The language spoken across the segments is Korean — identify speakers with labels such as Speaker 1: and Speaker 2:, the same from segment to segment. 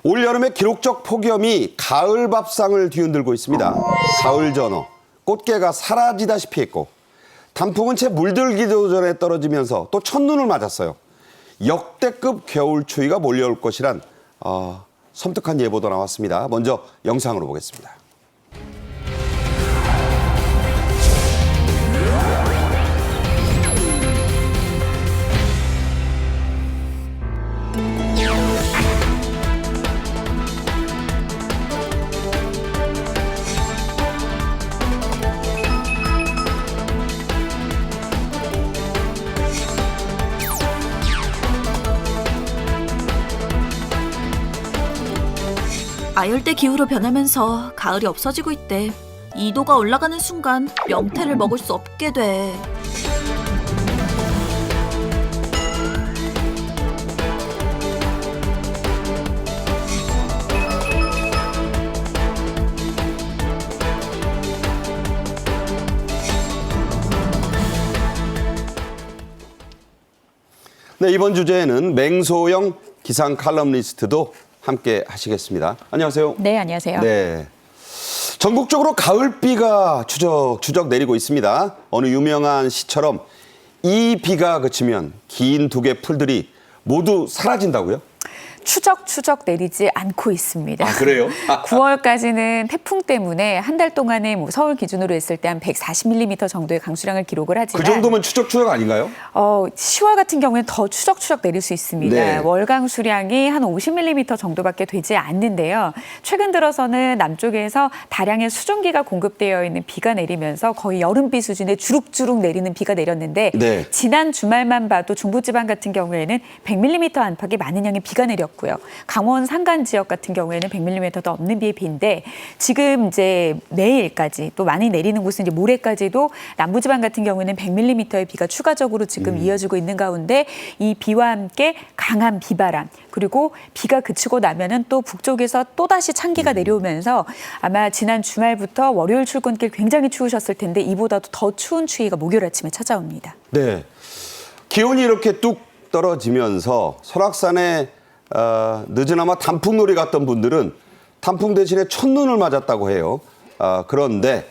Speaker 1: 올 여름의 기록적 폭염이 가을 밥상을 뒤흔들고 있습니다. 가을 전어, 꽃게가 사라지다시피 했고 단풍은 채 물들기도 전에 떨어지면서 또 첫눈을 맞았어요. 역대급 겨울 추위가 몰려올 것이란 섬뜩한 예보도 나왔습니다. 먼저 영상으로 보겠습니다.
Speaker 2: 아열대 기후로 변하면서 가을이 없어지고 있대. 2도가 올라가는 순간 명태를 먹을 수 없게 돼.
Speaker 1: 네, 이번 주제에는 맹소영 기상 칼럼니스트도 함께 하시겠습니다. 안녕하세요.
Speaker 3: 네, 안녕하세요.
Speaker 1: 네. 전국적으로 가을비가 추적 내리고 있습니다. 어느 유명한 시처럼 이 비가 그치면 긴 두 개 풀들이 모두 사라진다고요?
Speaker 3: 추적 내리지 않고 있습니다.
Speaker 1: 아, 그래요?
Speaker 3: 9월까지는 태풍 때문에 한 달 동안에 서울 기준으로 했을 때 한 140mm 정도의 강수량을 기록을 하지만
Speaker 1: 그 정도면 추적 아닌가요?
Speaker 3: 10월 같은 경우에는 더 추적 내릴 수 있습니다.
Speaker 1: 네.
Speaker 3: 월 강수량이 한 50mm 정도밖에 되지 않는데요. 최근 들어서는 남쪽에서 다량의 수증기가 공급되어 있는 비가 내리면서 거의 여름비 수준의 주룩주룩 내리는 비가 내렸는데
Speaker 1: 네.
Speaker 3: 지난 주말만 봐도 중부지방 같은 경우에는 100mm 안팎의 많은 양의 비가 내렸고요. 강원 산간 지역 같은 경우에는 100mm도 넘는 비인데 지금 이제 내일까지 또 많이 내리는 곳은 이제 모레까지도 남부지방 같은 경우에는 100mm의 비가 추가적으로 지금 이어지고 있는 가운데 이 비와 함께 강한 비바람 그리고 비가 그치고 나면은 또 북쪽에서 또다시 찬기가 내려오면서 아마 지난 주말부터 월요일 출근길 굉장히 추우셨을 텐데 이보다도 더 추운 추위가 목요일 아침에 찾아옵니다.
Speaker 1: 네. 기온이 이렇게 뚝 떨어지면서 설악산에 늦으나마 단풍놀이 갔던 분들은 단풍 대신에 첫눈을 맞았다고 해요. 그런데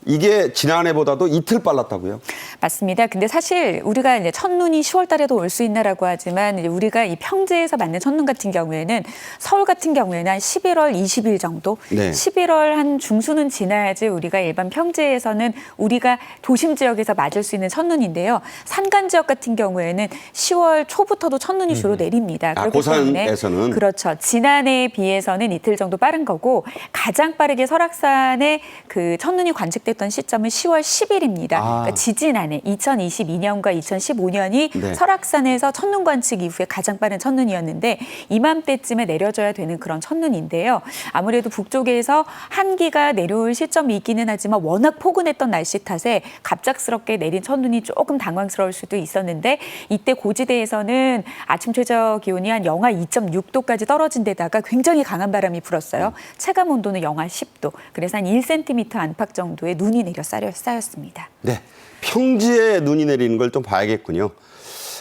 Speaker 1: 이게 지난해보다도 이틀 빨랐다고요?
Speaker 3: 맞습니다. 근데 사실 우리가 이제 첫눈이 10월 달에도 올 수 있나라고 하지만 이제 우리가 이 평지에서 맞는 첫눈 같은 경우에는 서울 같은 경우에는 한 11월 20일 정도,
Speaker 1: 네.
Speaker 3: 11월 한 중순은 지나야지 우리가 일반 평지에서는 우리가 도심 지역에서 맞을 수 있는 첫눈인데요. 산간 지역 같은 경우에는 10월 초부터도 첫눈이 주로 내립니다. 그렇기 때문에
Speaker 1: 고산에서는
Speaker 3: 그렇죠. 지난해에 비해서는 이틀 정도 빠른 거고 가장 빠르게 설악산에 그 첫눈이 관측됐던 시점은 10월 10일입니다. 그러니까 지지난해 2022년과 2015년이
Speaker 1: 네.
Speaker 3: 설악산에서 첫눈 관측 이후에 가장 빠른 첫눈이었는데 이맘때쯤에 내려져야 되는 그런 첫눈인데요. 아무래도 북쪽에서 한기가 내려올 시점이 있기는 하지만 워낙 포근했던 날씨 탓에 갑작스럽게 내린 첫눈이 조금 당황스러울 수도 있었는데 이때 고지대에서는 아침 최저 기온이 한 영하 2.6도까지 떨어진 데다가 굉장히 강한 바람이 불었어요. 체감 온도는 영하 10도. 그래서 한 1cm 안팎 정도의 눈이 내려 쌓였습니다.
Speaker 1: 네, 평지에 눈이 내리는 걸 좀 봐야겠군요.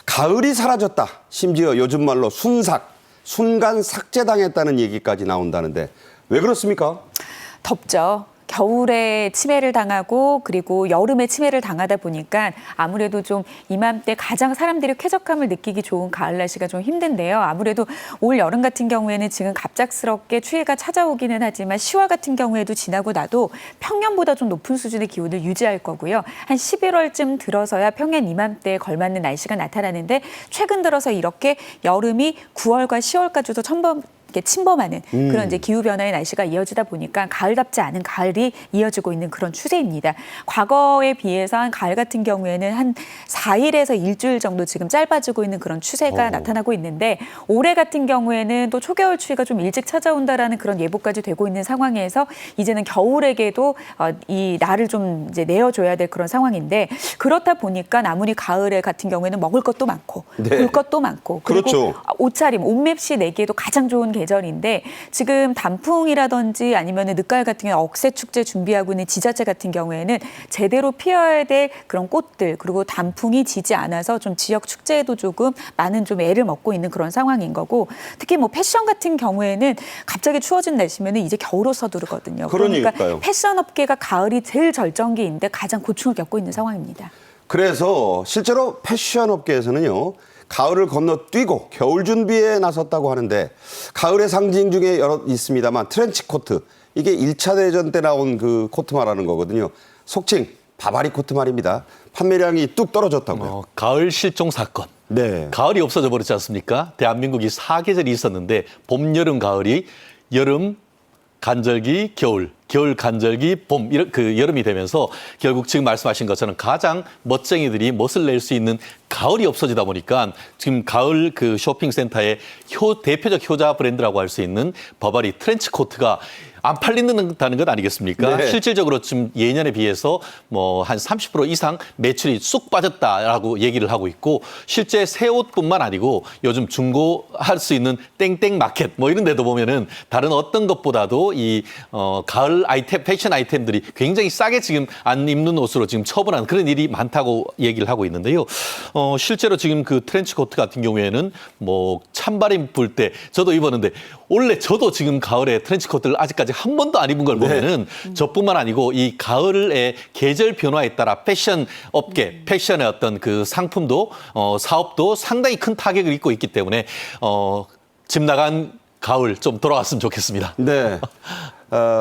Speaker 1: 가을이 사라졌다. 심지어 요즘 말로 순간 삭제당했다는 얘기까지 나온다는데 왜 그렇습니까?
Speaker 3: 덥죠. 겨울에 치매를 당하고 그리고 여름에 치매를 당하다 보니까 아무래도 좀 이맘때 가장 사람들이 쾌적함을 느끼기 좋은 가을 날씨가 좀 힘든데요. 아무래도 올 여름 같은 경우에는 지금 갑작스럽게 추위가 찾아오기는 하지만 10월 같은 경우에도 지나고 나도 평년보다 좀 높은 수준의 기온을 유지할 거고요. 한 11월쯤 들어서야 평년 이맘때에 걸맞는 날씨가 나타나는데 최근 들어서 이렇게 여름이 9월과 10월까지도 침범하는 그런 이제 기후 변화의 날씨가 이어지다 보니까 가을답지 않은 가을이 이어지고 있는 그런 추세입니다. 과거에 비해서 한 가을 같은 경우에는 한 4일에서 일주일 정도 지금 짧아지고 있는 그런 추세가 나타나고 있는데 올해 같은 경우에는 또 초겨울 추위가 좀 일찍 찾아온다라는 그런 예보까지 되고 있는 상황에서 이제는 겨울에게도 이 날을 좀 이제 내어줘야 될 그런 상황인데 그렇다 보니까 아무리 가을에 같은 경우에는 먹을 것도 많고
Speaker 1: 네.
Speaker 3: 볼 것도 많고 그리고
Speaker 1: 그렇죠.
Speaker 3: 옷차림, 옷맵시 내기에도 가장 좋은 게 계절인데 지금 단풍이라든지 아니면 늦가을 같은 경우 억새 축제 준비하고 있는 지자체 같은 경우에는 제대로 피어야 될 그런 꽃들 그리고 단풍이 지지 않아서 좀 지역 축제에도 조금 많은 좀 애를 먹고 있는 그런 상황인 거고 특히 뭐 패션 같은 경우에는 갑자기 추워진 날씨면 이제 겨울로 서두르거든요.
Speaker 1: 그러니까요.
Speaker 3: 그러니까 패션 업계가 가을이 제일 절정기인데 가장 고충을 겪고 있는 상황입니다.
Speaker 1: 그래서 실제로 패션 업계에서는요. 가을을 건너뛰고 겨울 준비에 나섰다고 하는데 가을의 상징 중에 여러 있습니다만 트렌치 코트 이게 1차 대전 때 나온 그 코트 말하는 거거든요. 속칭 바바리 코트 말입니다. 판매량이 뚝 떨어졌다고요.
Speaker 4: 가을 실종 사건.
Speaker 1: 네.
Speaker 4: 가을이 없어져 버렸지 않습니까? 대한민국이 4계절이 있었는데 봄, 여름, 가을이 여름, 간절기, 겨울, 겨울, 간절기, 봄, 그 여름이 되면서 결국 지금 말씀하신 것처럼 가장 멋쟁이들이 멋을 낼 수 있는 가을이 없어지다 보니까 지금 가을 그 쇼핑센터의 대표적 효자 브랜드라고 할 수 있는 버바리 트렌치 코트가 안 팔린다는 것 아니겠습니까?
Speaker 1: 네.
Speaker 4: 실질적으로 지금 예년에 비해서 뭐 한 30% 이상 매출이 쑥 빠졌다라고 얘기를 하고 있고 실제 새 옷뿐만 아니고 요즘 중고할 수 있는 땡땡 마켓 뭐 이런 데도 보면은 다른 어떤 것보다도 이 가을 아이템, 패션 아이템들이 굉장히 싸게 지금 안 입는 옷으로 지금 처분한 그런 일이 많다고 얘기를 하고 있는데요. 실제로 지금 그 트렌치 코트 같은 경우에는 뭐 찬바람 불 때 저도 입었는데 원래 저도 지금 가을에 트렌치 코트를 아직까지 한 번도 안 입은 걸 보면은 저뿐만 아니고 이 가을의 계절 변화에 따라 패션 업계, 패션의 어떤 그 상품도 사업도 상당히 큰 타격을 입고 있기 때문에 집 나간 가을 좀 돌아왔으면 좋겠습니다.
Speaker 1: 네.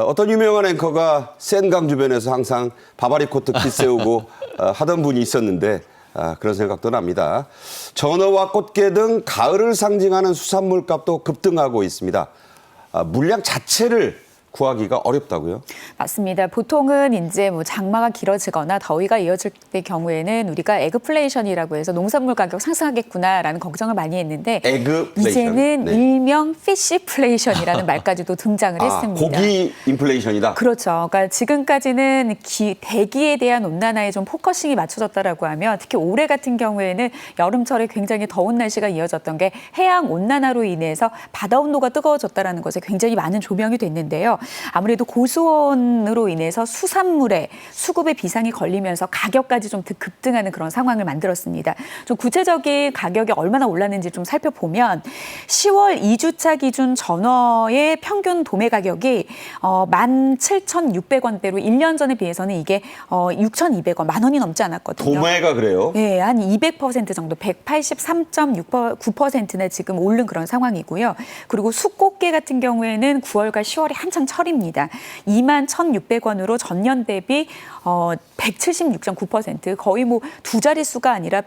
Speaker 1: 어떤 유명한 앵커가 센강 주변에서 항상 바바리 코트 기세우고 하던 분이 있었는데 그런 생각도 납니다. 전어와 꽃게 등 가을을 상징하는 수산물 값도 급등하고 있습니다. 물량 자체를 구하기가 어렵다고요?
Speaker 3: 맞습니다. 보통은 이제 뭐 장마가 길어지거나 더위가 이어질 때 경우에는 우리가 에그플레이션이라고 해서 농산물 가격 상승하겠구나라는 걱정을 많이 했는데
Speaker 1: 에그플레이션.
Speaker 3: 이제는
Speaker 1: 네.
Speaker 3: 일명 피시플레이션이라는 말까지도 등장을 했습니다.
Speaker 1: 고기 인플레이션이다.
Speaker 3: 그렇죠. 그러니까 지금까지는 대기에 대한 온난화에 좀 포커싱이 맞춰졌다라고 하면 특히 올해 같은 경우에는 여름철에 굉장히 더운 날씨가 이어졌던 게 해양 온난화로 인해서 바다 온도가 뜨거워졌다라는 것에 굉장히 많은 조명이 됐는데요. 아무래도 고수온으로 인해서 수산물에 수급에 비상이 걸리면서 가격까지 좀 급등하는 그런 상황을 만들었습니다. 좀 구체적인 가격이 얼마나 올랐는지 좀 살펴보면 10월 2주차 기준 전어의 평균 도매 가격이 17,600원대로 1년 전에 비해서는 이게 6,200원, 만 원이 넘지 않았거든요.
Speaker 1: 도매가 그래요?
Speaker 3: 네, 한 200% 정도, 183.9%나 지금 오른 그런 상황이고요. 그리고 숯꽃게 같은 경우에는 9월과 10월이 한창 철입니다. 21,600원으로 전년 대비 176.9%, 거의 뭐 두 자릿수가 아니라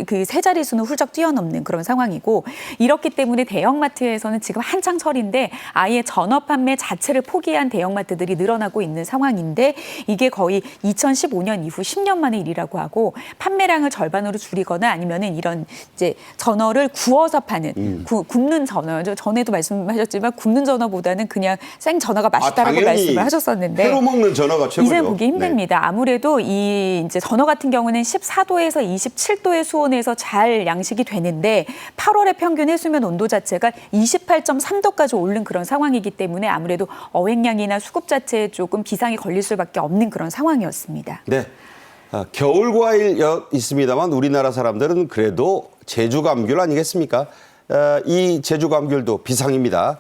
Speaker 3: 그 세 자릿수는 훌쩍 뛰어넘는 그런 상황이고 이렇기 때문에 대형마트에서는 지금 한창 철인데 아예 전어 판매 자체를 포기한 대형마트들이 늘어나고 있는 상황인데 이게 거의 2015년 이후 10년 만의 일이라고 하고 판매량을 절반으로 줄이거나 아니면은 이런 이제 전어를 구워서 파는 굽는 전어, 전에도 말씀하셨지만 굽는 전어보다는 그냥 생 전어가 맛있다라고 말씀을 하셨었는데
Speaker 1: 회로 먹는 전어가 최고죠.
Speaker 3: 이제 보기 힘듭니다. 네. 아무래도 이 이제 전어 같은 경우는 14도에서 27도의 수온에서 잘 양식이 되는데 8월의 평균 해수면 온도 자체가 28.3도까지 오른 그런 상황이기 때문에 아무래도 어획량이나 수급 자체에 조금 비상이 걸릴 수밖에 없는 그런 상황이었습니다.
Speaker 1: 네. 겨울 과일 있습니다만 우리나라 사람들은 그래도 제주 감귤 아니겠습니까? 이 제주 감귤도 비상입니다.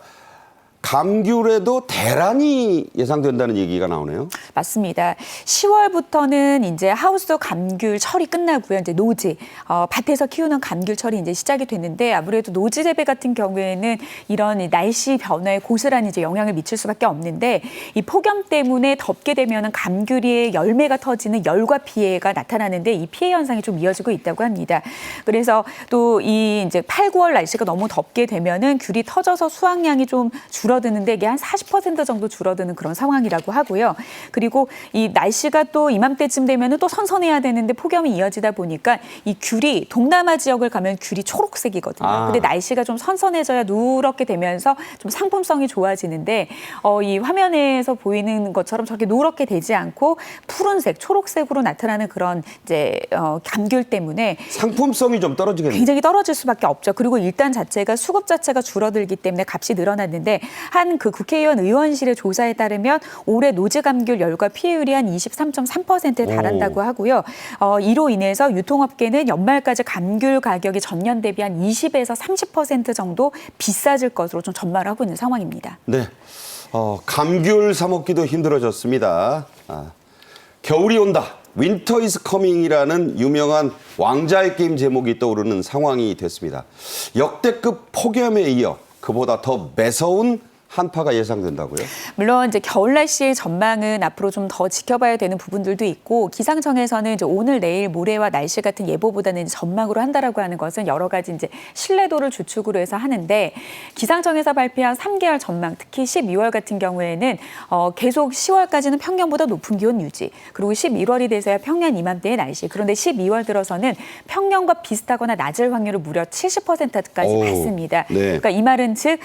Speaker 1: 감귤에도 대란이 예상된다는 얘기가 나오네요.
Speaker 3: 맞습니다. 10월부터는 이제 하우스 감귤 철이 끝나고요. 이제 노지, 밭에서 키우는 감귤 철이 이제 시작이 됐는데 아무래도 노지 재배 같은 경우에는 이런 날씨 변화에 고스란히 이제 영향을 미칠 수밖에 없는데 이 폭염 때문에 덥게 되면은 감귤의 열매가 터지는 열과 피해가 나타나는데 이 피해 현상이 좀 이어지고 있다고 합니다. 그래서 또 이 이제 8, 9월 날씨가 너무 덥게 되면은 귤이 터져서 수확량이 좀 줄어 줄어드는데 이게 한 40% 정도 줄어드는 그런 상황이라고 하고요. 그리고 이 날씨가 또 이맘때쯤 되면은 또 선선해야 되는데 폭염이 이어지다 보니까 이 귤이 동남아 지역을 가면 귤이 초록색이거든요.
Speaker 1: 아.
Speaker 3: 근데 날씨가 좀 선선해져야 누렇게 되면서 좀 상품성이 좋아지는데 이 화면에서 보이는 것처럼 저렇게 노랗게 되지 않고 푸른색, 초록색으로 나타나는 그런 이제 감귤 때문에
Speaker 1: 상품성이 좀 떨어지겠네요.
Speaker 3: 굉장히 떨어질 수밖에 없죠. 그리고 일단 자체가 수급 자체가 줄어들기 때문에 값이 늘어났는데 한 그 국회의원 의원실의 조사에 따르면 올해 노지 감귤 열과 피해율이 한 23.3%에 달한다고 하고요. 이로 인해서 유통업계는 연말까지 감귤 가격이 전년 대비 한 20에서 30% 정도 비싸질 것으로 좀 전망을 하고 있는 상황입니다.
Speaker 1: 네. 감귤 사 먹기도 힘들어졌습니다. 겨울이 온다. 윈터 이즈 커밍이라는 유명한 왕자의 게임 제목이 떠오르는 상황이 됐습니다. 역대급 폭염에 이어 그보다 더 매서운 한파가 예상된다고요?
Speaker 3: 물론 이제 겨울 날씨의 전망은 앞으로 좀 더 지켜봐야 되는 부분들도 있고 기상청에서는 이제 오늘, 내일, 모레와 날씨 같은 예보보다는 전망으로 한다라고 하는 것은 여러 가지 이제 신뢰도를 주축으로 해서 하는데 기상청에서 발표한 3개월 전망, 특히 12월 같은 경우에는 계속 10월까지는 평년보다 높은 기온 유지, 그리고 11월이 돼서야 평년 이맘때의 날씨. 그런데 12월 들어서는 평년과 비슷하거나 낮을 확률을 무려 70%까지
Speaker 1: 오,
Speaker 3: 봤습니다.
Speaker 1: 네.
Speaker 3: 그러니까 이 말은 즉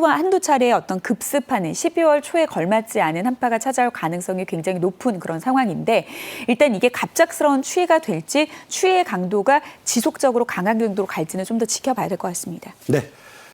Speaker 3: 한두 차례의 어떤 급습하는 12월 초에 걸맞지 않은 한파가 찾아올 가능성이 굉장히 높은 그런 상황인데 일단 이게 갑작스러운 추위가 될지 추위의 강도가 지속적으로 강한 강도로 갈지는 좀 더 지켜봐야 될 것 같습니다.
Speaker 1: 네.